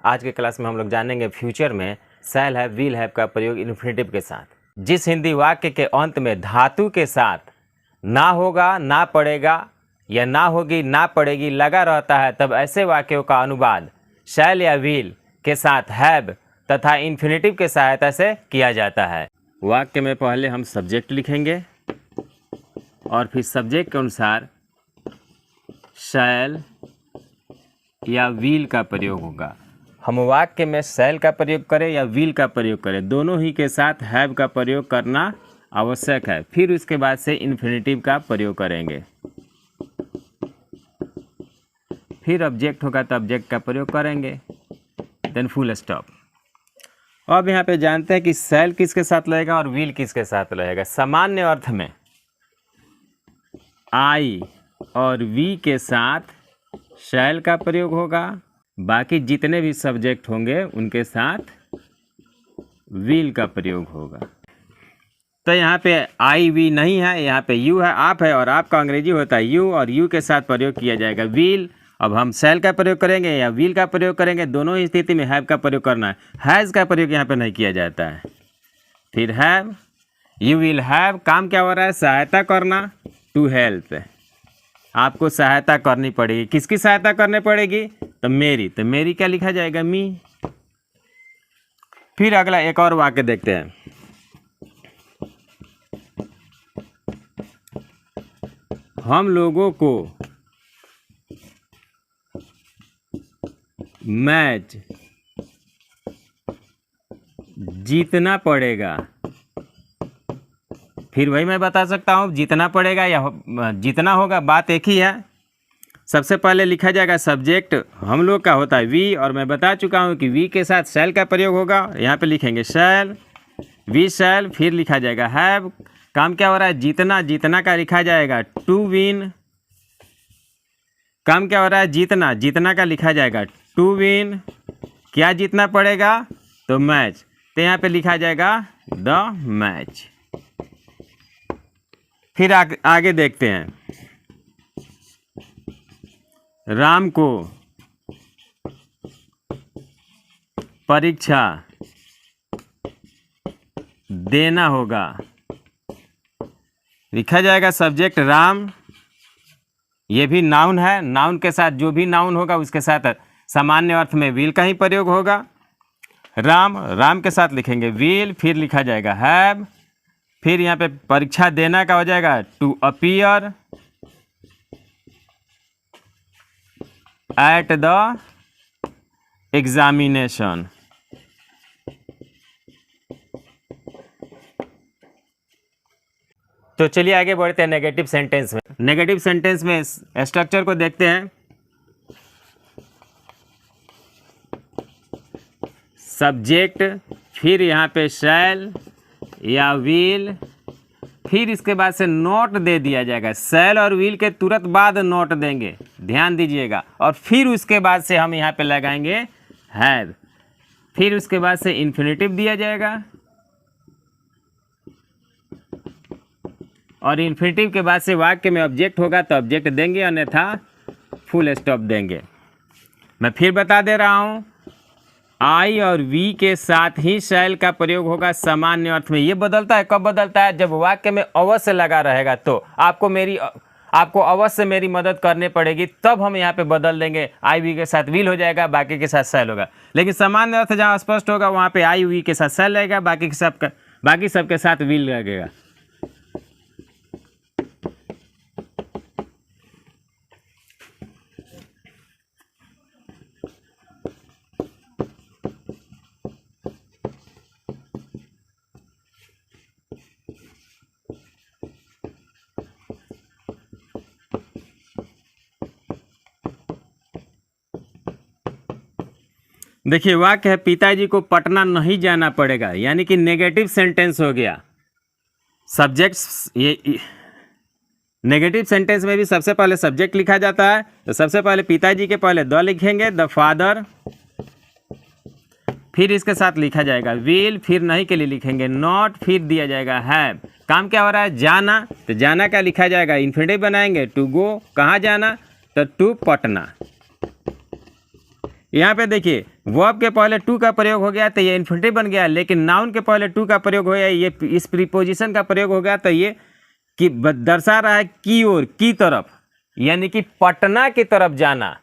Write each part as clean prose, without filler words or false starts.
आज के क्लास में हम लोग जानेंगे फ्यूचर में शैल हैव विल हैव का प्रयोग इन्फिनेटिव के साथ। जिस हिंदी वाक्य के अंत में धातु के साथ ना होगा, ना पड़ेगा या ना होगी, ना पड़ेगी लगा रहता है, तब ऐसे वाक्यों का अनुवाद शैल या विल के साथ हैव तथा इन्फिनेटिव के सहायता से किया जाता है। वाक्य में पहले हम सब्जेक्ट लिखेंगे और फिर सब्जेक्ट के अनुसार शैल या विल का प्रयोग होगा। हम वाक्य में शैल का प्रयोग करें या विल का प्रयोग करें, दोनों ही के साथ हैव का प्रयोग करना आवश्यक है। फिर उसके बाद से इन्फिनेटिव का प्रयोग करेंगे। फिर ऑब्जेक्ट होगा तो ऑब्जेक्ट का प्रयोग करेंगे, देन फुल स्टॉप। अब यहाँ पे जानते हैं कि शैल किसके साथ रहेगा और विल किसके साथ रहेगा। सामान्य अर्थ में आई और वी के साथ शैल का प्रयोग होगा, बाकी जितने भी सब्जेक्ट होंगे उनके साथ विल का प्रयोग होगा। तो यहाँ पे आई वी नहीं है, यहाँ पे यू है, आप है, और आपका अंग्रेजी होता है यू, और यू के साथ प्रयोग किया जाएगा विल। अब हम शैल का प्रयोग करेंगे या विल का प्रयोग करेंगे, दोनों ही स्थिति में हैव का प्रयोग करना है। हैज़ का प्रयोग यहाँ पे नहीं किया जाता है। फिर हैव, यू विल हैव, काम क्या हो रहा है, सहायता करना, टू हेल्प, आपको सहायता करनी पड़ेगी। किसकी सहायता करनी पड़ेगी, तो मेरी क्या लिखा जाएगा, मी। फिर अगला एक और वाक्य देखते हैं। हम लोगों को मैच जीतना पड़ेगा। फिर वही मैं बता सकता हूँ, जीतना पड़ेगा या जीतना होगा, बात एक ही है। सबसे पहले लिखा जाएगा सब्जेक्ट हम लोग का होता है वी, और मैं बता चुका हूँ कि वी के साथ शैल का प्रयोग होगा। यहाँ पे लिखेंगे शैल, वी शैल, फिर लिखा जाएगा हैव। काम क्या हो रहा है, जीतना, जीतना का लिखा जाएगा टू विन। काम क्या हो रहा है, जीतना, जीतना का लिखा जाएगा टू विन। क्या जीतना पड़ेगा, तो मैच, तो यहाँ पे लिखा जाएगा द मैच। फिर आगे देखते हैं। राम को परीक्षा देना होगा। लिखा जाएगा सब्जेक्ट राम, ये भी नाउन है, नाउन के साथ जो भी नाउन होगा उसके साथ सामान्य अर्थ में विल का ही प्रयोग होगा। राम, राम के साथ लिखेंगे विल, फिर लिखा जाएगा हैव। फिर यहाँ पे परीक्षा देना का हो जाएगा to appear at the examination. तो चलिए आगे बढ़ते हैं नेगेटिव सेंटेंस में। नेगेटिव सेंटेंस में स्ट्रक्चर को देखते हैं। सब्जेक्ट, फिर यहाँ पे शैल या विल, फिर इसके बाद से नोट दे दिया जाएगा। शैल और विल के तुरंत बाद नोट देंगे, ध्यान दीजिएगा। और फिर उसके बाद से हम यहाँ पे लगाएंगे हैव। फिर उसके बाद से इन्फिनेटिव दिया जाएगा, और इन्फिनेटिव के बाद से वाक्य में ऑब्जेक्ट होगा तो ऑब्जेक्ट देंगे, अन्यथा फुल स्टॉप देंगे। मैं फिर बता दे रहा हूँ, आई और वी के साथ ही शैल का प्रयोग होगा सामान्य अर्थ में। ये बदलता है, कब बदलता है, जब वाक्य में अवश्य लगा रहेगा तो आपको अवश्य मेरी मदद करनी पड़ेगी, तब हम यहाँ पे बदल देंगे। आई वी के साथ विल हो जाएगा, बाकी के साथ शैल होगा। लेकिन सामान्य अर्थ जहाँ स्पष्ट होगा वहाँ पे आई वी के साथ शैल रहेगा, बाकी सबके साथ विल लगेगा। देखिए वाक्य है, पिताजी को पटना नहीं जाना पड़ेगा, यानी कि नेगेटिव सेंटेंस हो गया। सब्जेक्ट्स, ये नेगेटिव सेंटेंस में भी सबसे पहले सब्जेक्ट लिखा जाता है। तो सबसे पहले पिताजी के पहले द लिखेंगे, द फादर, फिर इसके साथ लिखा जाएगा विल, फिर नहीं के लिए लिखेंगे नॉट, फिर दिया जाएगा हैव। काम क्या हो रहा है, जाना, तो जाना का लिखा जाएगा इन्फिनेटिव बनाएंगे टू गो, कहाँ जाना, तो टू पटना। यहाँ पे देखिए वर्ब के पहले टू का प्रयोग हो गया तो ये इन्फिनिटिव बन गया, लेकिन नाउन के पहले टू का प्रयोग हो गया, ये इस प्रीपोजिशन का प्रयोग हो गया तो ये कि दर्शा रहा है की ओर, की तरफ, यानी कि पटना की तरफ जाना।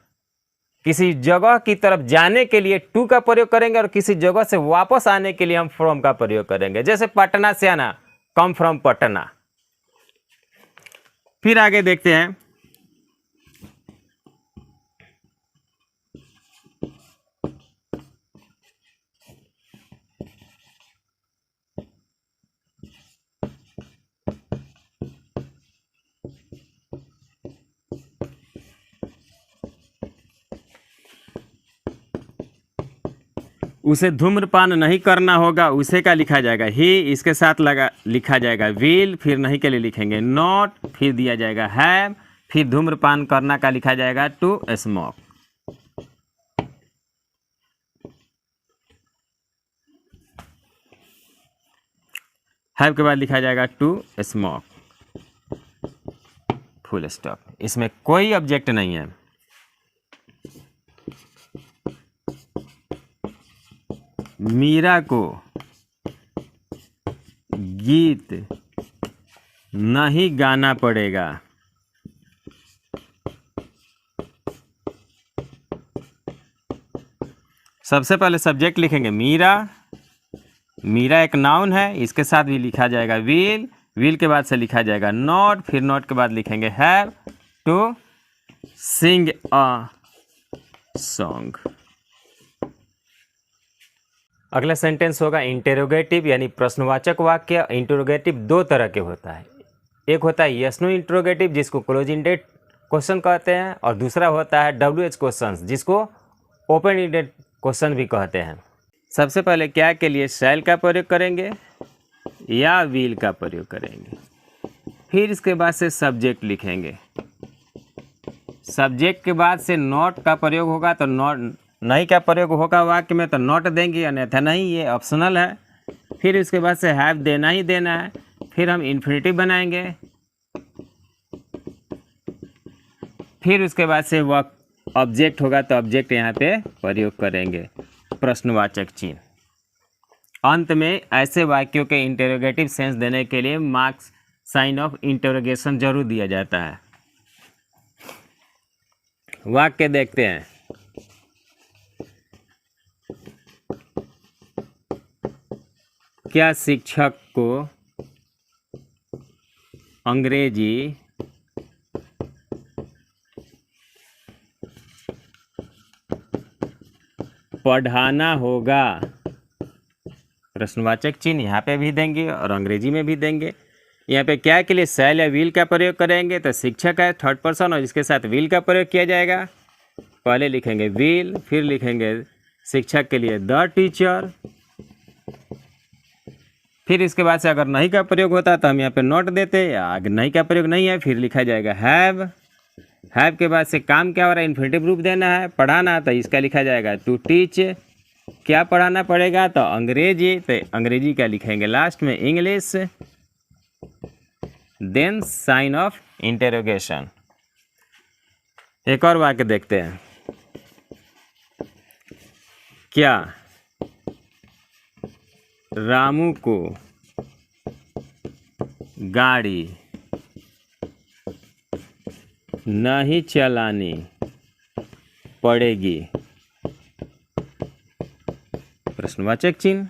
किसी जगह की तरफ जाने के लिए टू का प्रयोग करेंगे और किसी जगह से वापस आने के लिए हम फ्रॉम का प्रयोग करेंगे। जैसे पटना से आना, कम फ्रॉम पटना। फिर आगे देखते हैं, उसे धूम्रपान नहीं करना होगा, उसे का लिखा जाएगा ही, इसके साथ लगा लिखा जाएगा विल, फिर नहीं के लिए लिखेंगे नॉट, फिर दिया जाएगा हैव, फिर धूम्रपान करना का लिखा जाएगा टू स्मोक। हैव के बाद लिखा जाएगा टू स्मोक, फुल स्टॉप। इसमें कोई ऑब्जेक्ट नहीं है। मीरा को गीत नहीं गाना पड़ेगा। सबसे पहले सब्जेक्ट लिखेंगे मीरा, मीरा एक नाउन है, इसके साथ भी लिखा जाएगा विल, विल के बाद से लिखा जाएगा नॉट, फिर नॉट के बाद लिखेंगे have to sing a song. अगला सेंटेंस होगा इंटेरोगेटिव यानी प्रश्नवाचक वाक्य। इंटेरोगेटिव दो तरह के होता है, एक होता है यस नो इंटेरोगेटिव जिसको क्लोज इंडेड क्वेश्चन कहते हैं, और दूसरा होता है WH क्वेश्चन जिसको ओपन इंडेड क्वेश्चन भी कहते हैं। सबसे पहले क्या के लिए शैल का प्रयोग करेंगे या विल का प्रयोग करेंगे, फिर इसके बाद से सब्जेक्ट लिखेंगे। सब्जेक्ट के बाद से नॉट का प्रयोग होगा तो नॉट, नहीं का प्रयोग होगा वाक्य में तो नॉट देंगे, अन्यथा नहीं, ये ऑप्शनल है। फिर इसके बाद से हैव देना ही देना है, फिर हम इन्फिनिटिव बनाएंगे, फिर उसके बाद से वह ऑब्जेक्ट होगा तो ऑब्जेक्ट यहाँ पे प्रयोग करेंगे, प्रश्नवाचक चिन्ह। अंत में ऐसे वाक्यों के इंटेरोगेटिव सेंस देने के लिए मार्क्स साइन ऑफ इंटेरोगेशन जरूर दिया जाता है। वाक्य देखते हैं, क्या शिक्षक को अंग्रेजी पढ़ाना होगा? प्रश्नवाचक चिन्ह यहाँ पे भी देंगे और अंग्रेजी में भी देंगे। यहाँ पे क्या के लिए शैल या विल का प्रयोग करेंगे तो शिक्षक है थर्ड पर्सन और इसके साथ विल का प्रयोग किया जाएगा। पहले लिखेंगे विल, फिर लिखेंगे शिक्षक के लिए द टीचर, फिर इसके बाद से अगर नहीं का प्रयोग होता तो हम यहाँ पे नोट देते, या अगर नहीं का प्रयोग नहीं है फिर लिखा जाएगा हैव। हैव के बाद से काम क्या हो रहा है, इन्फिनिटिव रूप देना है, पढ़ाना, तो इसका लिखा जाएगा टू टीच। क्या पढ़ाना पड़ेगा तो अंग्रेजी, तो अंग्रेजी का लिखेंगे लास्ट में English, then sign of interrogation. एक और वाक्य देखते हैं, क्या रामू को गाड़ी नहीं चलानी पड़ेगी? प्रश्नवाचक चिन्ह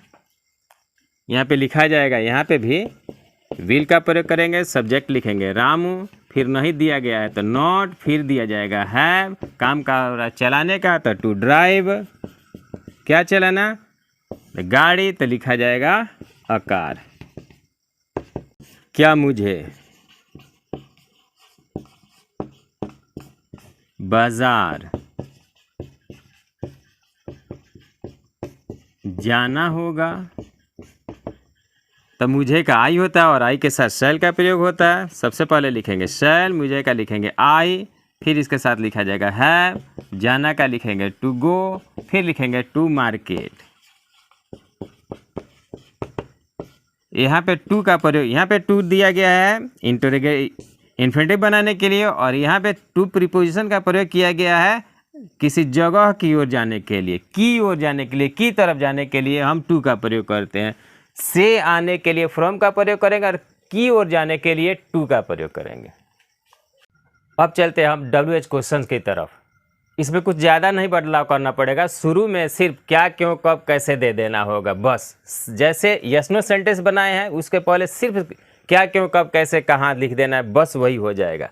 यहाँ पे लिखा जाएगा। यहाँ पे भी विल का प्रयोग करेंगे, सब्जेक्ट लिखेंगे रामू, फिर नहीं दिया गया है तो नॉट, फिर दिया जाएगा हैव। काम का हो रहा है चलाने का तो टू ड्राइव, क्या चलाना, गाड़ी, तो लिखा जाएगा अ कार। क्या मुझे बाजार जाना होगा? तो मुझे का आई होता है और आई के साथ शैल का प्रयोग होता है। सबसे पहले लिखेंगे शैल, मुझे का लिखेंगे आई, फिर इसके साथ लिखा जाएगा हैव, जाना का लिखेंगे टू गो, फिर लिखेंगे टू मार्केट। यहाँ पे टू का प्रयोग, यहाँ पे टू दिया गया है इन्फिनिटिव बनाने के लिए, और यहाँ पे टू प्रीपोजिशन का प्रयोग किया गया है किसी जगह की ओर जाने के लिए, की ओर जाने के लिए, की तरफ जाने के लिए हम टू का प्रयोग करते हैं। से आने के लिए फ्रॉम का प्रयोग करेंगे और की ओर जाने के लिए टू का प्रयोग करेंगे। अब चलते हैं हम WH क्वेश्चन की तरफ। इसमें कुछ ज़्यादा नहीं बदलाव करना पड़ेगा, शुरू में सिर्फ क्या, क्यों, कब, कैसे दे देना होगा बस। जैसे यस नो सेंटेंस बनाए हैं उसके पहले सिर्फ क्या, क्यों, कब, कैसे, कहाँ लिख देना है, बस वही हो जाएगा।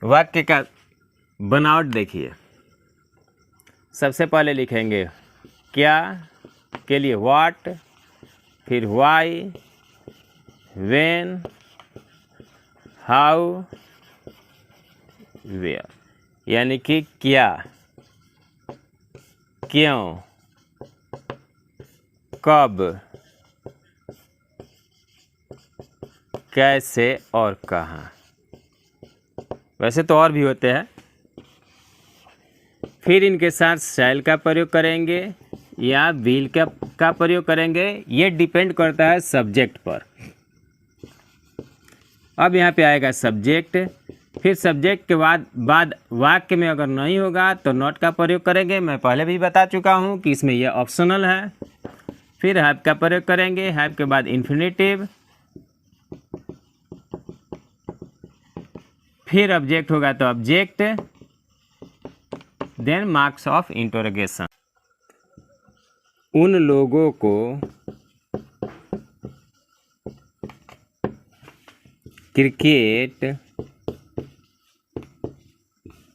वाक्य का बनावट देखिए, सबसे पहले लिखेंगे क्या के लिए व्हाट, फिर व्हाई, व्हेन, हाउ, वेयर, यानी कि क्या, क्यों, कब, कैसे और कहाँ। वैसे तो और भी होते हैं। फिर इनके साथ शैल का प्रयोग करेंगे या विल का प्रयोग करेंगे, ये डिपेंड करता है सब्जेक्ट पर। अब यहाँ पे आएगा सब्जेक्ट, फिर सब्जेक्ट के बाद वाक्य में अगर नहीं होगा तो नॉट का प्रयोग करेंगे। मैं पहले भी बता चुका हूँ कि इसमें यह ऑप्शनल है। फिर हैव का प्रयोग करेंगे, हैव के बाद इन्फिनेटिव, फिर ऑब्जेक्ट होगा तो object, then marks of interrogation. उन लोगों को क्रिकेट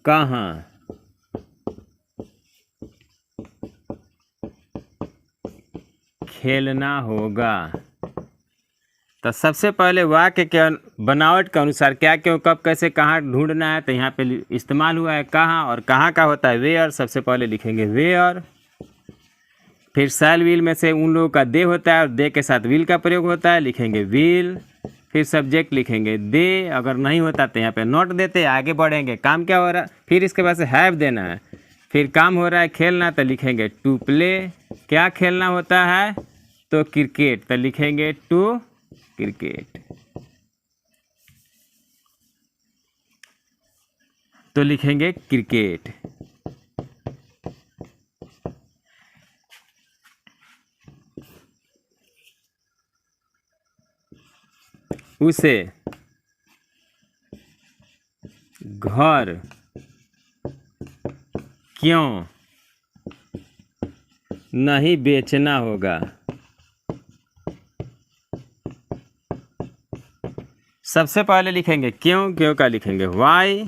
कहाँ खेलना होगा। तो सबसे पहले वाक्य के बनावट के अनुसार क्या, क्यों, कब, कैसे, कहाँ ढूंढना है। तो यहाँ पे इस्तेमाल हुआ है कहाँ, और कहाँ का होता है वेयर। सबसे पहले लिखेंगे वेयर। फिर शैल विल में से उन लोगों का दे होता है और दे के साथ विल का प्रयोग होता है, लिखेंगे विल। फिर सब्जेक्ट लिखेंगे दे, अगर नहीं होता तो यहाँ पे नॉट देते, आगे बढ़ेंगे। काम क्या हो रहा है, फिर इसके बाद से हैव देना है। फिर काम हो रहा है खेलना, तो लिखेंगे टू प्ले। क्या खेलना होता है, तो क्रिकेट, तो लिखेंगे टू क्रिकेट। तो लिखेंगे क्रिकेट। उसे घर क्यों नहीं बेचना होगा। सबसे पहले लिखेंगे क्यों, क्यों का लिखेंगे वाई।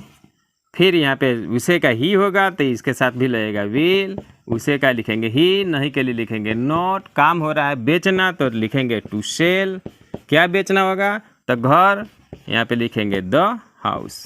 फिर यहाँ पे उसे का ही होगा तो इसके साथ भी लगेगा विल। उसे का लिखेंगे ही, नहीं के लिए लिखेंगे नॉट। काम हो रहा है बेचना तो लिखेंगे टू सेल। क्या बेचना होगा, तो घर, यहाँ पे लिखेंगे द हाउस।